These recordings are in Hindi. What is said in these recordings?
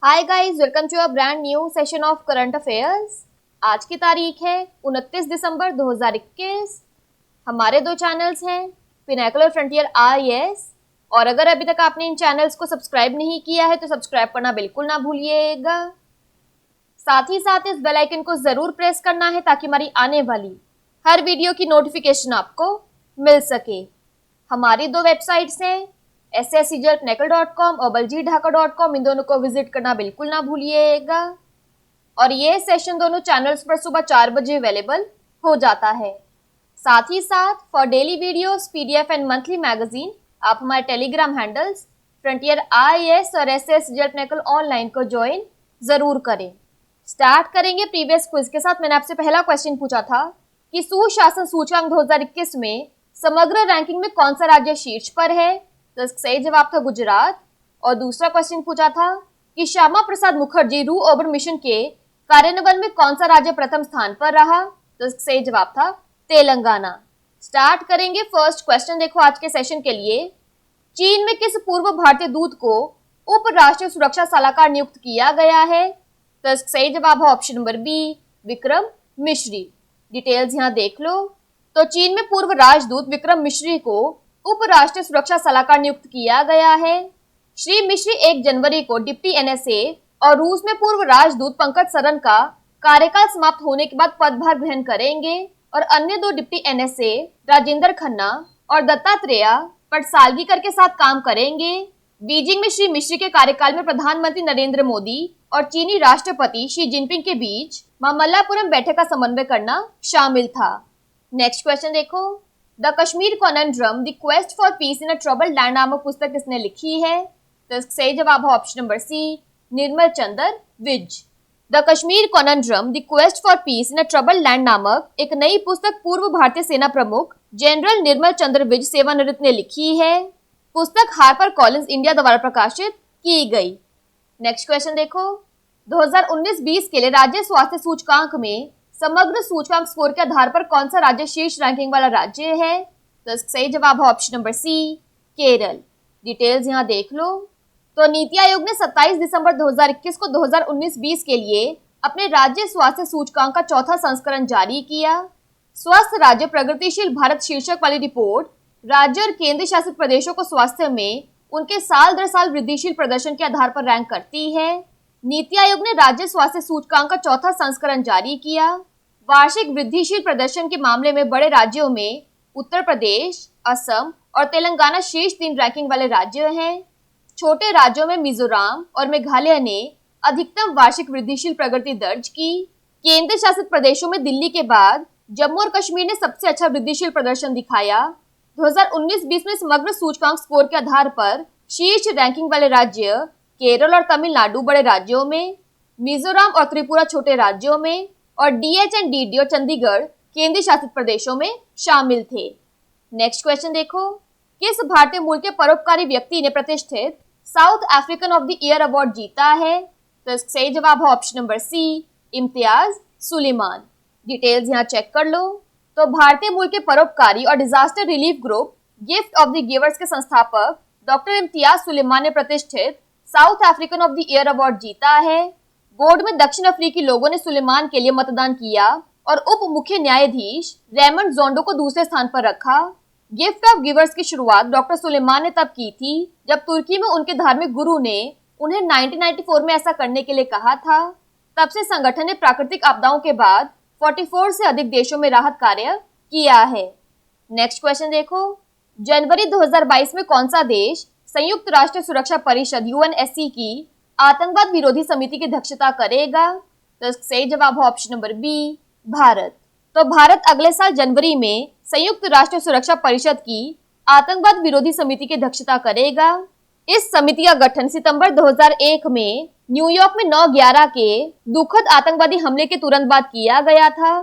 Hi guys, welcome to a brand new session of current affairs. आज की तारीख है 29 दिसंबर 2021। हमारे दो चैनल्स हैं, पिनाकुलर फ्रंटियर आईएएस, और अगर अभी तक आपने इन चैनल्स को सब्सक्राइब नहीं किया है तो सब्सक्राइब करना बिल्कुल ना भूलिएगा। साथ ही साथ इस बेल आइकन को जरूर प्रेस करना है ताकि हमारी आने वाली हर वीडियो की नोटिफिकेशन आपको मिल सके। हमारी दो वेबसाइट्स हैं, sscjlpnacle.com और baljeetdhaka.com। इन दोनों को विजिट करना बिल्कुल ना भूलिएगा। और ये सेशन दोनों चैनल्स पर सुबह 4 बजे अवेलेबल हो जाता है। साथ ही साथ for daily videos, PDF and monthly magazine आप हमारे टेलीग्राम हैंडल्स फ्रंटियर आईएएस और sscjlpnacle ऑनलाइन को ज्वाइन जरूर करें। स्टार्ट करेंगे प्रीवियस क्विज के साथ। मैंने आपसे पहला क्वेश्चन पूछा था कि सुशासन सूचकांक 2021 में समग्र रैंकिंग में कौन सा राज्य शीर्ष पर है, तो इसका सही जवाब था गुजरात। और दूसरा क्वेश्चन पूछा था कि श्यामा प्रसाद मुखर्जी रू अर्बन मिशन के कार्यान्वयन में कौन सा राज्य प्रथम स्थान पर रहा, तो इसका सही जवाब था तेलंगाना। स्टार्ट करेंगे फर्स्ट क्वेश्चन। देखो आज के सेशन के लिए, चीन में किस पूर्व भारतीय दूत को उप राष्ट्रीय सुरक्षा सलाहकार नियुक्त किया गया है, तो इसका सही जवाब है ऑप्शन नंबर बी, विक्रम मिश्री। डिटेल्स यहाँ देख लो। तो चीन में पूर्व राजदूत विक्रम मिश्री को उप राष्ट्रीय सुरक्षा सलाहकार नियुक्त किया गया है। श्री मिश्री 1 जनवरी को डिप्टी एनएसए और रूस में पूर्व राजदूत पंकज सरन का कार्यकाल समाप्त होने के बाद पदभार ग्रहण करेंगे और अन्य 2 डिप्टी एनएसए राजेंद्र खन्ना और दत्तात्रेय पटसालगीकर के साथ काम करेंगे। बीजिंग में श्री मिश्री के कार्यकाल में प्रधानमंत्री नरेंद्र मोदी और चीनी राष्ट्रपति शी जिनपिंग के बीच मामल्लापुरम बैठक का समन्वय करना शामिल था। नेक्स्ट क्वेश्चन देखो, the Kashmir conundrum the quest for peace in a troubled land नामक पुस्तक किसने लिखी है, तो इसका सही जवाब है option number C, Nirmal Chandra Vij. The Kashmir conundrum the quest for peace in a troubled land नामक एक नई पुस्तक पूर्व भारतीय सेना प्रमुख जनरल निर्मल चंद्र विज सेवानिवृत्त ने लिखी है। पुस्तक हार्पर कॉलिंस इंडिया द्वारा प्रकाशित की गई। नेक्स्ट क्वेश्चन देखो, 2019-20 के लिए राज्य स्वास्थ्य सूचकांक में समग्र सूचकांक स्कोर के आधार पर कौन सा राज्य शीर्ष रैंकिंग वाला राज्य है, तो इसका सही जवाब है option number C, Kerala. Details यहाँ देख लो। तो नीति आयोग ने 27 दिसंबर 2021 को 2019-20 के लिए अपने राज्य स्वास्थ्य सूचकांक का चौथा संस्करण जारी किया। स्वस्थ राज्य प्रगतिशील भारत शीर्षक वाली रिपोर्ट राज्य और केंद्र शासित प्रदेशों को स्वास्थ्य में उनके साल दर साल वृद्धिशील प्रदर्शन के आधार पर रैंक करती है। नीति आयोग ने राज्य स्वास्थ्य सूचकांक का चौथा संस्करण जारी किया। वार्षिक वृद्धिशील प्रदर्शन के मामले में बड़े राज्यों में उत्तर प्रदेश, असम और तेलंगाना शीर्ष 3 रैंकिंग वाले राज्य हैं। छोटे राज्यों में मिजोरम और मेघालय ने अधिकतम वार्षिक वृद्धिशील प्रगति दर्ज की। केंद्र शासित प्रदेशों में दिल्ली के बाद जम्मू और कश्मीर ने सबसे अच्छा वृद्धिशील प्रदर्शन दिखाया। 2019-20 में समग्र सूचकांक स्कोर के आधार पर शीर्ष रैंकिंग वाले राज्य केरल और तमिलनाडु बड़े राज्यों में, मिजोरम और त्रिपुरा छोटे राज्यों में, और डीएच एंड डीडी और चंडीगढ़ केंद्र शासित प्रदेशों में शामिल थे। नेक्स्ट क्वेश्चन देखो, किस भारतीय मूल के परोपकारी व्यक्ति ने प्रतिष्ठित South African of the year award जीता है, तो इसका सही जवाब है option number C, Imtiaz Suleman. Details यहाँ चेक कर लो। तो भारतीय मूल के परोपकारी और disaster relief group Gift of the Givers के संस्थापक डॉक्टर इम्तियाज सुलेमान ने प्रतिष्ठित South African of the year award जीता है। बोर्ड में दक्षिण अफ्रीकी लोगों ने सुलेमान के लिए मतदान किया और उप मुख्य न्यायाधीश रेमंड जोंडो को दूसरे स्थान पर रखा। गिफ्ट ऑफ गिवर्स की शुरुआत डॉक्टर सुलेमान ने तब की थी जब तुर्की में उनके धार्मिक गुरु ने उन्हें 1994 में ऐसा करने के लिए कहा था। तब से संगठन ने प्राकृतिक आपदाओं के बाद 44 से अधिक देशों में राहत कार्य किया है। नेक्स्ट क्वेश्चन देखो, जनवरी 2022 में कौन सा देश संयुक्त राष्ट्र सुरक्षा परिषद यूएनएससी की आतंकवाद विरोधी समिति की अध्यक्षता करेगा, तो इसका सही जवाब है ऑप्शन नंबर बी, भारत। तो भारत अगले साल जनवरी में संयुक्त राष्ट्र सुरक्षा परिषद की आतंकवाद विरोधी समिति की अध्यक्षता करेगा। इस समिति का गठन सितंबर 2001 में न्यूयॉर्क में 9/11 के दुखद आतंकवादी हमले के तुरंत बाद किया गया था।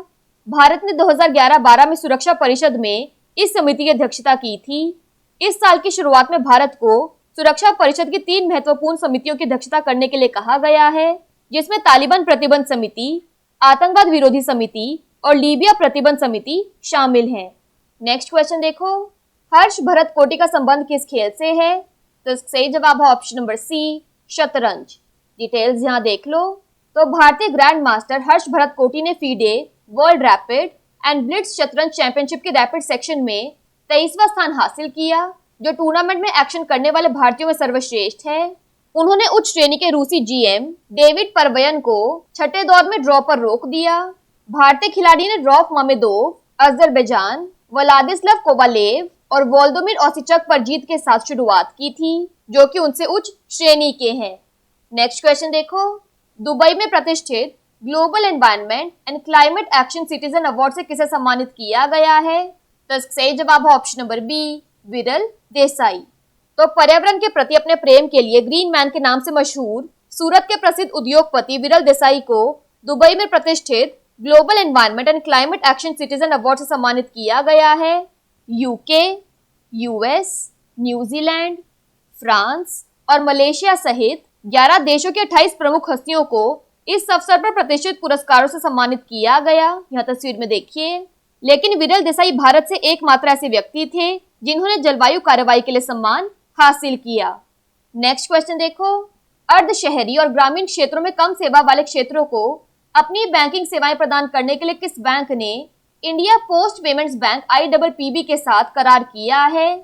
भारत ने 2011-12 में सुरक्षा परिषद में इस समिति की अध्यक्षता की थी। इस साल की शुरुआत में भारत को सुरक्षा परिषद की 3 महत्वपूर्ण समितियों की अध्यक्षता करने के लिए कहा गया है, जिसमें तालिबान प्रतिबंध समिति, आतंकवाद विरोधी समिति और लीबिया प्रतिबंध समिति शामिल हैं। नेक्स्ट क्वेश्चन देखो, हर्ष भरत कोटी का संबंध किस खेल से है, तो सही जवाब है ऑप्शन नंबर सी, शतरंज। डिटेल्स यहाँ देख लो। तो भारतीय ग्रैंड मास्टर हर्ष भरत कोटी ने FIDE world rapid and blitz शतरंज चैंपियनशिप के रैपिड सेक्शन में 23वां स्थान हासिल किया, जो टूर्नामेंट में एक्शन करने वाले भारतीयों में सर्वश्रेष्ठ है। उन्होंने उच्च श्रेणी के रूसी जीएम डेविड परवयन को छठे दौर में ड्रॉ पर रोक दिया। भारतीय खिलाड़ी ने रॉफ मामेदोव, अजरबैजान, व्लादिस्लाव कोवालेव और वोल्दोमिर ओसिचक पर जीत के साथ शुरुआत की थी, जो कि उनसे उच्च श्रेणी के हैं। नेक्स्ट क्वेश्चन देखो। दुबई में प्रतिष्ठित global environment and climate action citizen award से किसे सम्मानित किया गया है? तो इसका सही जवाब है ऑप्शन नंबर बी, विरल देसाई। तो पर्यावरण के प्रति अपने प्रेम के लिए ग्रीन मैन के नाम से मशहूर सूरत के प्रसिद्ध उद्योगपति विरल देसाई को दुबई में प्रतिष्ठित global environment and climate action citizen award से सम्मानित किया गया है। यूके, यूएस, न्यूजीलैंड, फ्रांस और मलेशिया सहित 11 देशों की 28 प्रमुख हस्तियों को इस अवसर पर प्रतिष्ठित पुरस्कारों से सम्मानित किया गया। यहाँ तस्वीर में देखिए। लेकिन विरल देसाई भारत से एकमात्र ऐसे व्यक्ति थे जिन्होंने जलवायु कार्रवाई के लिए सम्मान हासिल किया। नेक्स्ट क्वेश्चन देखो। अर्ध शहरी और ग्रामीण क्षेत्रों में कम सेवा वाले क्षेत्रों को अपनी बैंकिंग सेवाएं प्रदान करने के लिए किस बैंक ने India post payments bank IPPB के साथ करार किया है?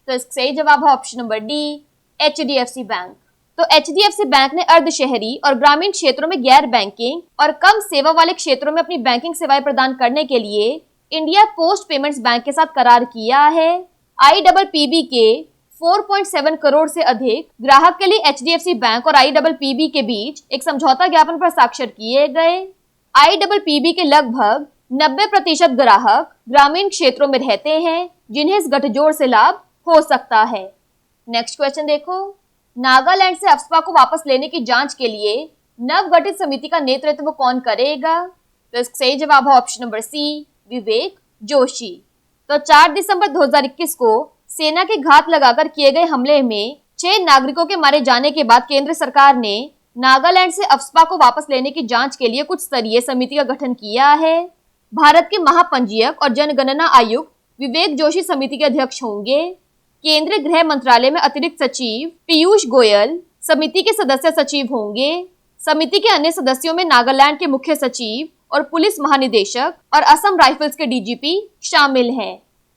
तो इसका सही जवाब है option number D, HDFC bank. तो HDFC बैंक ने अर्ध शहरी और ग्रामीण क्षेत्रों में गैर बैंकिंग और कम सेवा वाले क्षेत्रों में अपनी बैंकिंग सेवाएं प्रदान करने के लिए इंडिया पोस्ट पेमेंट्स बैंक के साथ करार किया है। IPPB के 4.7 करोड़ से अधिक ग्राहक के लिए HDFC बैंक और IPPB के बीच एक समझौता ज्ञापन पर साक्षर किए गए। IPPB के लगभग 90% ग्राहक ग्रामीण क्षेत्रों में रहते हैं, जिन्हें इस गठजोड़ से लाभ हो सकता है। नेक्स्ट क्वेश्चन देखो। नागालैंड से अफ्स्पा को वापस लेने की जांच के लिए नवगठित समिति का नेतृत्व कौन करेगा? तो इसका सही जवाब है ऑप्शन नंबर सी, विवेक जोशी। तो 4 दिसंबर 2021 को सेना के घात लगाकर किए गए हमले में 6 नागरिकों के मारे जाने के बाद केंद्र सरकार ने नागालैंड से अफ्स्पा को वापस लेने की जांच के लिए कुछ स्तरीय समिति का गठन किया है। भारत के महापंजीयक और जनगणना आयुक्त विवेक जोशी समिति के अध्यक्ष होंगे। केंद्रीय गृह मंत्रालय में अतिरिक्त सचिव पीयूष गोयल समिति के सदस्य सचिव होंगे। समिति के अन्य सदस्यों में नागालैंड के मुख्य सचिव और पुलिस महानिदेशक और असम राइफल्स के डीजीपी शामिल हैं।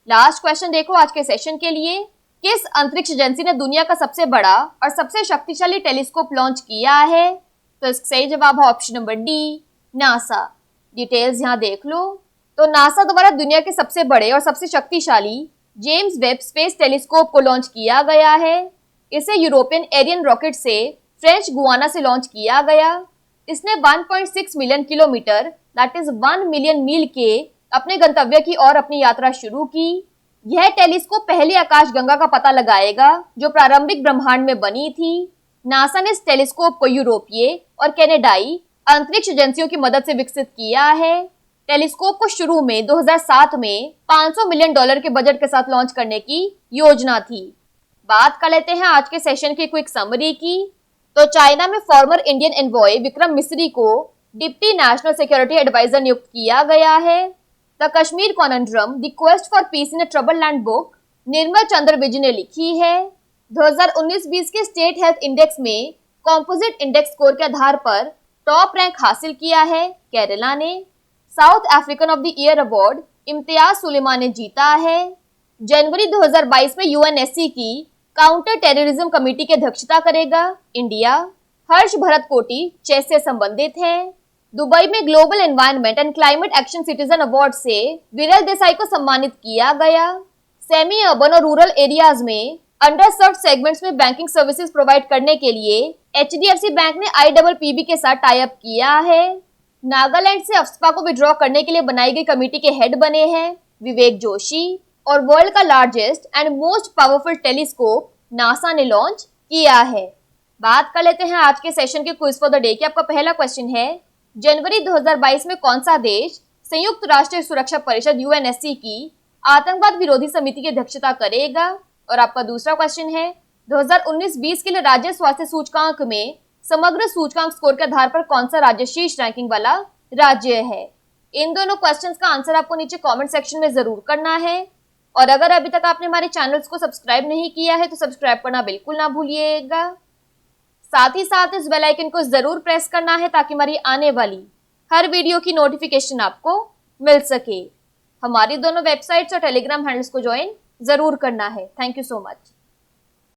लास्ट क्वेश्चन देखो आज के सेशन के लिए। किस अंतरिक्ष एजेंसी ने दुनिया का सबसे बड़ा और सबसे शक्तिशाली टेलीस्कोप लॉन्च किया है? तो इसका सही जवाब है option number D, NASA. Details यहाँ देख लो। तो नासा द्वारा दुनिया के सबसे बड़े और सबसे शक्तिशाली जेम्स वेब स्पेस टेलीस्कोप को लॉन्च किया गया है। इसे यूरोपियन एरियन रॉकेट से फ्रेंच गुआना से लॉन्च किया गया। इसने 1.6 million kilometre that is 1 million मील के अपने गंतव्य की ओर अपनी यात्रा शुरू की। यह टेलीस्कोप पहली आकाशगंगा का पता लगाएगा जो प्रारंभिक ब्रह्मांड में बनी थी। नासा ने इस टेलीस्कोप को यूरोपीय और कनाडाई अंतरिक्ष एजेंसियों की मदद से विकसित किया है। टेलीस्कोप को शुरू में 2007 में $500 मिलियन के बजट के साथ लॉन्च करने की योजना थी। बात कर लेते हैं आज के सेशन की क्विक समरी की। तो चाइना में former Indian envoy Vikram Misri को डिप्टी नेशनल सिक्योरिटी एडवाइजर नियुक्त किया गया है। The Kashmir conundrum the quest for peace in a trouble land book Nirmal Chandra Vij ने लिखी है। 2019-20 के स्टेट हेल्थ इंडेक्स में कॉम्पोजिट इंडेक्स स्कोर के आधार पर टॉप रैंक हासिल किया है केरला ने। South African of the year award Imtiaz Suleman ने जीता है। जनवरी 2022 में यूएनएससी की काउंटर टेररिज्म कमेटी की अध्यक्षता करेगा इंडिया। हर्ष भरत कोटी चेस से संबंधित हैं। दुबई में global environment and climate action citizen award से विरल देसाई को सम्मानित किया गया। सेमी अर्बन और रूरल एरियाज में अंडर सर्व्ड सेगमेंट्स में बैंकिंग सर्विसेज प्रोवाइड करने के लिए HDFC बैंक ने IPPB के साथ टाई अप किया है। नागालैंड से अफ्स्पा को विड्रॉ करने के लिए बनाई गई कमेटी के हेड बने हैं विवेक जोशी और वर्ल्ड का largest and most powerful telescope NASA ने लॉन्च किया है। बात कर लेते हैं आज के सेशन के क्विज फॉर द डे की। आपका पहला क्वेश्चन है, जनवरी 2022 में कौन सा देश संयुक्त राष्ट्र सुरक्षा परिषद UNSC की आतंकवाद विरोधी समिति की अध्यक्षता करेगा? और आपका दूसरा क्वेश्चन है, 2019-20 के लिए राज्य स्वास्थ्य सूचकांक में समग्र सूचकांक स्कोर के आधार पर कौन सा राज्य शीर्ष रैंकिंग वाला राज्य है? इन दोनों क्वेश्चंस का आंसर आपको नीचे कमेंट सेक्शन में जरूर करना है। और अगर अभी तक आपने हमारे चैनल्स को सब्सक्राइब नहीं किया है तो सब्सक्राइब करना बिल्कुल ना भूलिएगा। साथ ही साथ इस बेल आइकन को जरूर प्रेस करना है ताकि हमारी आने वाली हर वीडियो की नोटिफिकेशन आपको मिल सके। हमारी दोनों वेबसाइट्स और टेलीग्राम हैंडल्स को ज्वाइन जरूर करना है। Thank you so much.